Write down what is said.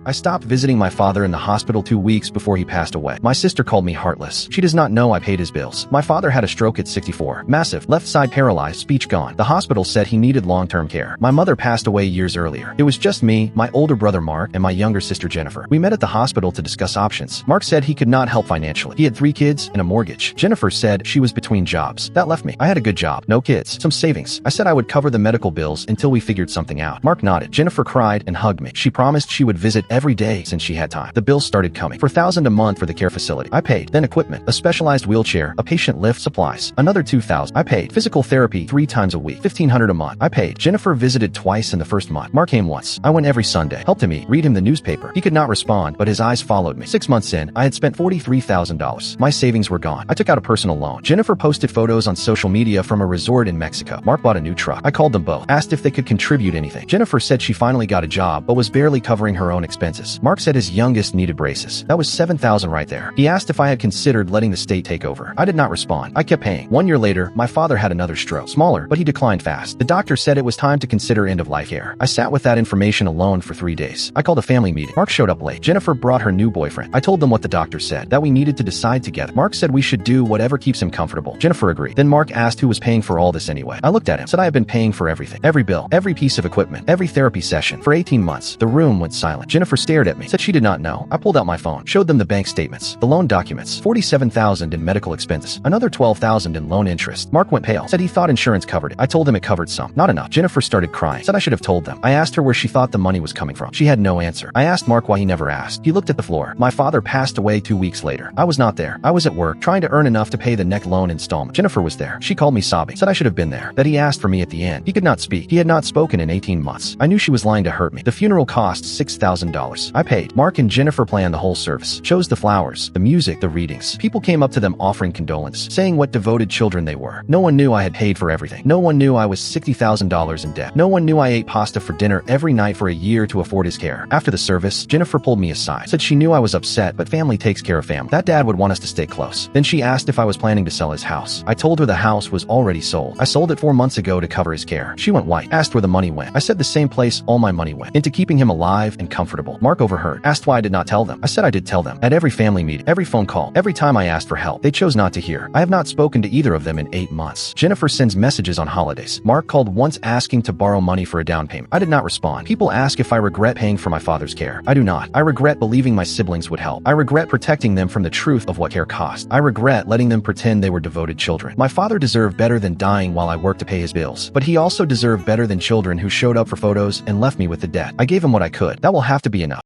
I stopped visiting my father in the hospital 2 weeks before he passed away. My sister called me heartless. She does not know I paid his bills. My father had a stroke at 64. Massive, left side paralyzed, speech gone. The hospital said he needed long-term care. My mother passed away years earlier. It was just me, my older brother Mark, and my younger sister Jennifer. We met at the hospital to discuss options. Mark said he could not help financially. He had 3 kids and a mortgage. Jennifer said she was between jobs. That left me. I had a good job, no kids, some savings. I said I would cover the medical bills until we figured something out. Mark nodded. Jennifer cried and hugged me. She promised she would visit every day since she had time. The bills started coming. $4,000 a month for the care facility. I paid. Then equipment, a specialized wheelchair, a patient lift, supplies. Another $2,000. I paid. Physical therapy 3 times a week. $1,500 a month. I paid. Jennifer visited twice in the first month. Mark came once. I went every Sunday. Helped him eat. Read him the newspaper. He could not respond, but his eyes followed me. 6 months in, I had spent $43,000. My savings were gone. I took out a personal loan. Jennifer posted photos on social media from a resort in Mexico. Mark bought a new truck. I called them both. Asked if they could contribute anything. Jennifer said she finally got a job, but was barely covering her own expenses. Mark said his youngest needed braces. That was $7,000 right there. He asked if I had considered letting the state take over. I did not respond. I kept paying. 1 year later, my father had another stroke. Smaller, but he declined fast. The doctor said it was time to consider end-of-life care. I sat with that information alone for 3 days. I called a family meeting. Mark showed up late. Jennifer brought her new boyfriend. I told them what the doctor said, that we needed to decide together. Mark said we should do whatever keeps him comfortable. Jennifer agreed. Then Mark asked who was paying for all this anyway. I looked at him, said I had been paying for everything. Every bill, every piece of equipment, every therapy session. For 18 months, the room went silent. Jennifer stared at me, said she did not know. I pulled out my phone, showed them the bank statements, the loan documents, $47,000 in medical expenses, another $12,000 in loan interest. Mark went pale, said he thought insurance covered it. I told him it covered some, not enough. Jennifer started crying, said I should have told them. I asked her where she thought the money was coming from. She had no answer. I asked Mark why he never asked. He looked at the floor. My father passed away 2 weeks later. I was not there. I was at work, trying to earn enough to pay the next loan installment. Jennifer was there. She called me sobbing, said I should have been there, that he asked for me at the end. He could not speak. He had not spoken in 18 months. I knew she was lying to hurt me. The funeral cost $6,000. I paid. Mark and Jennifer planned the whole service, chose the flowers, the music, the readings. People came up to them offering condolence, saying what devoted children they were. No one knew I had paid for everything. No one knew I was $60,000 in debt. No one knew I ate pasta for dinner every night for a year to afford his care. After the service, Jennifer pulled me aside, said she knew I was upset, but family takes care of family. That dad would want us to stay close. Then she asked if I was planning to sell his house. I told her the house was already sold. I sold it 4 months ago to cover his care. She went white, asked where the money went. I said the same place all my money went, into keeping him alive and comfortable. Mark overheard, asked why I did not tell them. I said I did tell them. At every family meeting, every phone call, every time I asked for help, they chose not to hear. I have not spoken to either of them in 8 months. Jennifer sends messages on holidays. Mark called once asking to borrow money for a down payment. I did not respond. People ask if I regret paying for my father's care. I do not. I regret believing my siblings would help. I regret protecting them from the truth of what care cost. I regret letting them pretend they were devoted children. My father deserved better than dying while I worked to pay his bills, but he also deserved better than children who showed up for photos and left me with the debt. I gave him what I could. That will have to be enough.